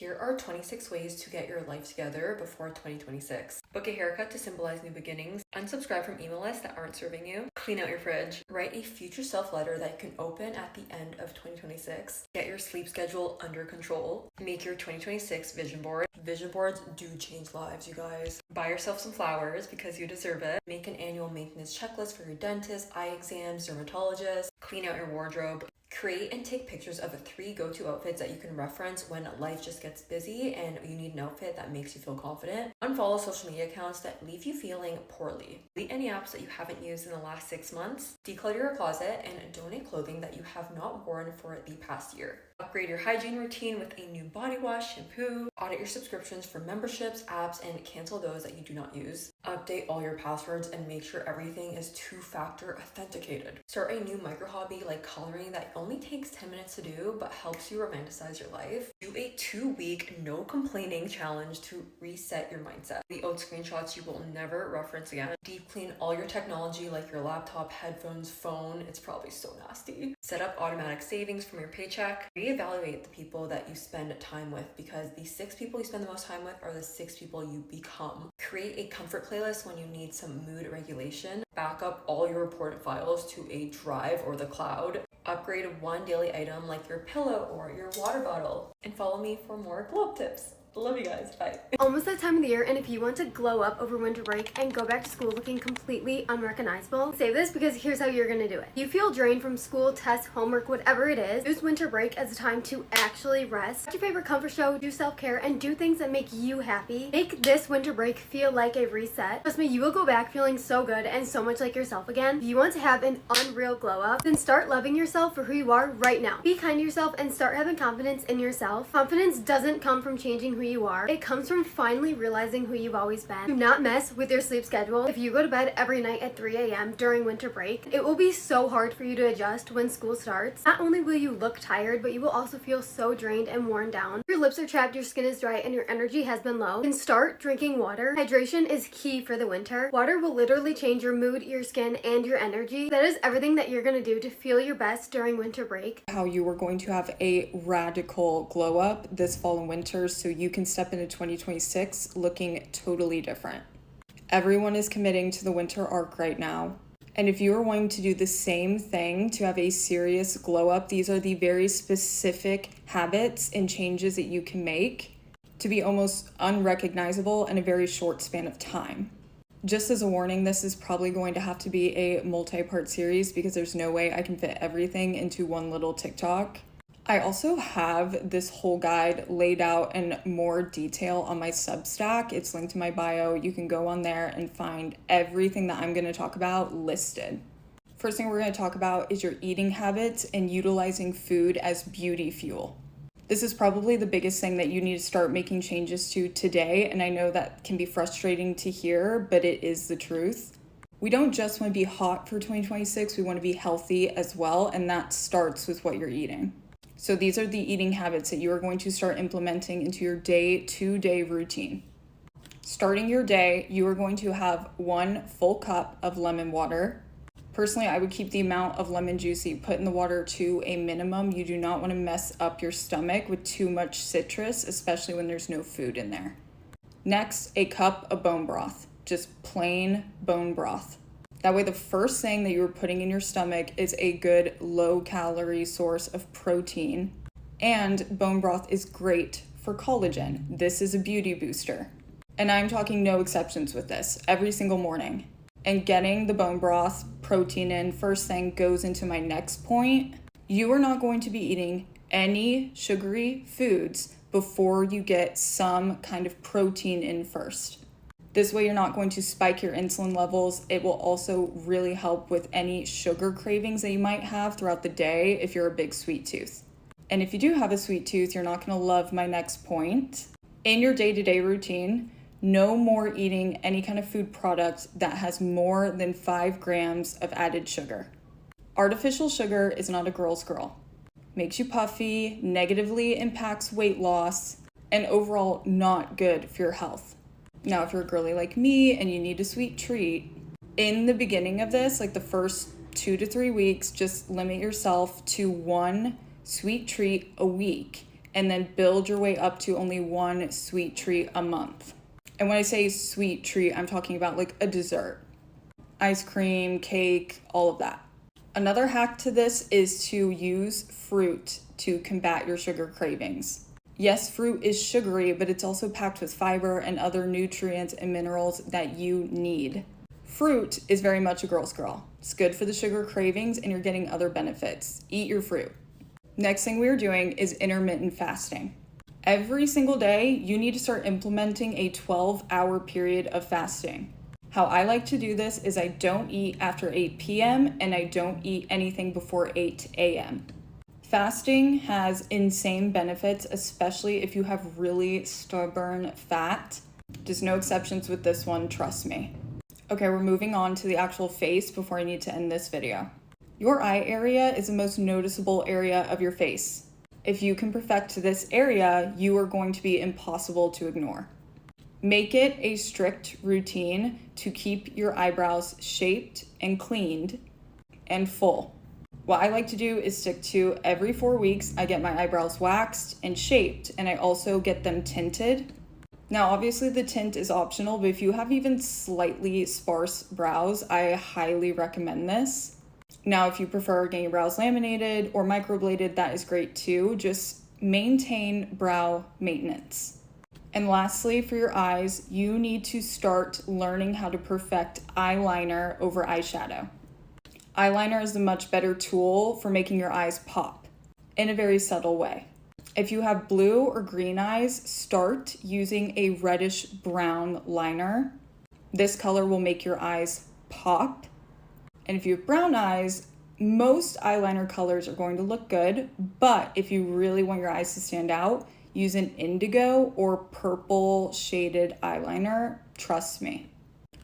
Here are 26 ways to get your life together before 2026. Book a haircut to symbolize new beginnings. Unsubscribe from email lists that aren't serving you. Clean out your fridge. Write a future self letter that you can open at the end of 2026. Get your sleep schedule under control. Make your 2026 vision board. Vision boards do change lives, you guys. Buy yourself some flowers because you deserve it. Make an annual maintenance checklist for your dentist, eye exams, dermatologist. Clean out your wardrobe. Create and take pictures of 3 go-to outfits that you can reference when life just gets busy and you need an outfit that makes you feel confident. Unfollow social media accounts that leave you feeling poorly. Delete any apps that you haven't used in the last 6 months. Declutter your closet and donate clothing that you have not worn for the past year. Upgrade your hygiene routine with a new body wash, shampoo. Audit your subscriptions for memberships, apps, and cancel those that you do not use. Update all your passwords and make sure everything is 2-factor authenticated. Start a new micro hobby like coloring that only takes 10 minutes to do but helps you romanticize your life. Do a 2-week no complaining challenge to reset your mindset. The old screenshots you will never reference again. Deep clean all your technology like your laptop, headphones, phone. It's probably so nasty. Set up automatic savings from your paycheck. Reevaluate the people that you spend time with because the 6 people you spend the most time with are the 6 people you become. Create a comfort playlist when you need some mood regulation. Back up all your reported files to a drive or the cloud. Upgrade one daily item like your pillow or your water bottle. And follow me for more glow up tips. Love you guys. Bye. Almost that time of the year, and if you want to glow up over winter break and go back to school looking completely unrecognizable, save this because here's how you're gonna do it. You feel drained from school, tests, homework, whatever it is, use winter break as a time to actually rest. Watch your favorite comfort show, do self-care, and do things that make you happy. Make this winter break feel like a reset. Trust me, you will go back feeling so good and so much like yourself again. If you want to have an unreal glow up, then start loving yourself for who you are right now. Be kind to yourself and start having confidence in yourself. Confidence doesn't come from changing who you are. It comes from finally realizing who you've always been. Do not mess with your sleep schedule. If you go to bed every night at 3 a.m. during winter break, it will be so hard for you to adjust when school starts. Not only will you look tired, but you will also feel so drained and worn down. Your lips are chapped, your skin is dry, and your energy has been low. Then start drinking water. Hydration is key for the winter. Water will literally change your mood, your skin, and your energy. That is everything that you're gonna do to feel your best during winter break. How you are going to have a radical glow up this fall and winter so you can step into 2026 looking totally different. Everyone is committing to the winter arc right now. And if you are wanting to do the same thing to have a serious glow up, these are the very specific habits and changes that you can make to be almost unrecognizable in a very short span of time. Just as a warning, this is probably going to have to be a multi-part series because there's no way I can fit everything into one little TikTok. I also have this whole guide laid out in more detail on my Substack. It's linked to my bio. You can go on there and find everything that I'm going to talk about listed. First thing we're going to talk about is your eating habits and utilizing food as beauty fuel. This is probably the biggest thing that you need to start making changes to today, and I know that can be frustrating to hear, but it is the truth. We don't just want to be hot for 2026, we want to be healthy as well, and that starts with what you're eating. So these are the eating habits that you are going to start implementing into your day-to-day routine. Starting your day, you are going to have 1 full cup of lemon water. Personally, I would keep the amount of lemon juice that you put in the water to a minimum. You do not want to mess up your stomach with too much citrus, especially when there's no food in there. Next, a cup of bone broth, just plain bone broth. That way, the first thing that you're putting in your stomach is a good low-calorie source of protein. And bone broth is great for collagen. This is a beauty booster. And I'm talking no exceptions with this, every single morning. And getting the bone broth protein in first thing goes into my next point. You are not going to be eating any sugary foods before you get some kind of protein in first. This way you're not going to spike your insulin levels. It will also really help with any sugar cravings that you might have throughout the day if you're a big sweet tooth. And if you do have a sweet tooth, you're not going to love my next point. In your day-to-day routine, no more eating any kind of food product that has more than 5 grams of added sugar. Artificial sugar is not a girl's girl. Makes you puffy, negatively impacts weight loss, and overall not good for your health. Now, if you're a girly like me and you need a sweet treat, in the beginning of this, like the first 2 to 3 weeks, just limit yourself to 1 sweet treat a week. and then build your way up to only one sweet treat a month. And when I say sweet treat, I'm talking about like a dessert, ice cream, cake, all of that. Another hack to this is to use fruit to combat your sugar cravings. Yes, fruit is sugary, but it's also packed with fiber and other nutrients and minerals that you need. Fruit is very much a girl's girl. It's good for the sugar cravings and you're getting other benefits. Eat your fruit. Next thing we're doing is intermittent fasting. Every single day, you need to start implementing a 12-hour period of fasting. How I like to do this is I don't eat after 8 p.m. and I don't eat anything before 8 a.m. Fasting has insane benefits, especially if you have really stubborn fat. There's no exceptions with this one, trust me. Okay, we're moving on to the actual face before I need to end this video. Your eye area is the most noticeable area of your face. If you can perfect this area, you are going to be impossible to ignore. Make it a strict routine to keep your eyebrows shaped and cleaned and full. What I like to do is stick to every 4 weeks, I get my eyebrows waxed and shaped, and I also get them tinted. Now, obviously the tint is optional, but if you have even slightly sparse brows, I highly recommend this. Now, if you prefer getting your brows laminated or microbladed, that is great too. Just maintain brow maintenance. And lastly, for your eyes, you need to start learning how to perfect eyeliner over eyeshadow. Eyeliner is a much better tool for making your eyes pop in a very subtle way. If you have blue or green eyes, start using a reddish brown liner. This color will make your eyes pop. And if you have brown eyes, most eyeliner colors are going to look good, but if you really want your eyes to stand out, use an indigo or purple shaded eyeliner. Trust me.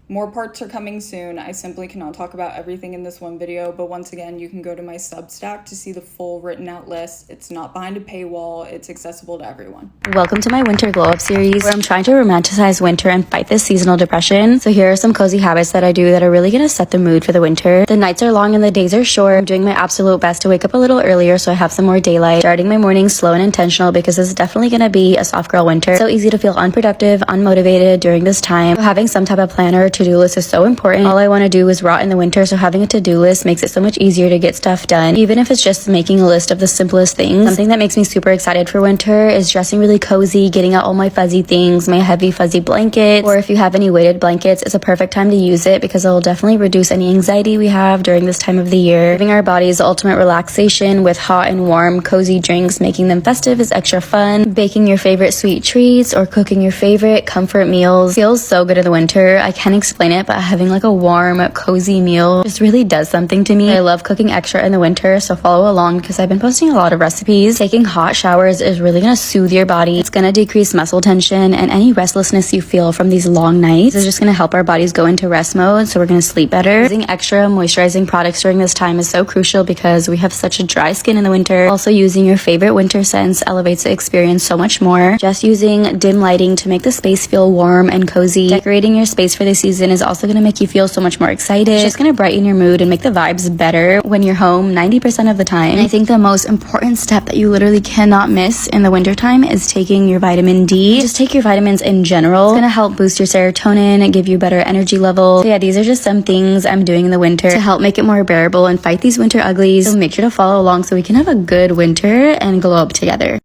More parts are coming soon. I simply cannot talk about everything in this one video, but once again, you can go to my Substack to see the full written out list. It's not behind a paywall. It's accessible to everyone. Welcome to my winter glow up series where I'm trying to romanticize winter and fight this seasonal depression. So here are some cozy habits that I do that are really going to set the mood for the winter. The nights are long and the days are short. I'm doing my absolute best to wake up a little earlier so I have some more daylight. Starting my mornings slow and intentional because this is definitely going to be a soft girl winter. So easy to feel unproductive, unmotivated during this time. So having some type of planner or to-do list is so important. All I want to do is rot in the winter, so having a to-do list makes it so much easier to get stuff done, even if it's just making a list of the simplest things. Something that makes me super excited for winter is dressing really cozy, getting out all my fuzzy things, my heavy fuzzy blankets, or if you have any weighted blankets, it's a perfect time to use it because it will definitely reduce any anxiety we have during this time of the year. Giving our bodies the ultimate relaxation with hot and warm cozy drinks, making them festive is extra fun. Baking your favorite sweet treats or cooking your favorite comfort meals feels so good in the winter. I can't explain it, but having like a warm, cozy meal just really does something to me. I love cooking extra in the winter, so follow along because I've been posting a lot of recipes. Taking hot showers is really going to soothe your body. It's going to decrease muscle tension and any restlessness you feel from these long nights. It's just going to help our bodies go into rest mode, so we're going to sleep better. Using extra moisturizing products during this time is so crucial because we have such a dry skin in the winter. Also, using your favorite winter scents elevates the experience so much more. Just using dim lighting to make the space feel warm and cozy. Decorating your space for the season is also going to make you feel so much more excited. It's just going to brighten your mood and make the vibes better when you're home 90% of the time. And I think the most important step that you literally cannot miss in the wintertime is taking your vitamin D. Just take your vitamins in general. It's going to help boost your serotonin and give you better energy levels. So yeah, these are just some things I'm doing in the winter to help make it more bearable and fight these winter uglies. So make sure to follow along so we can have a good winter and glow up together.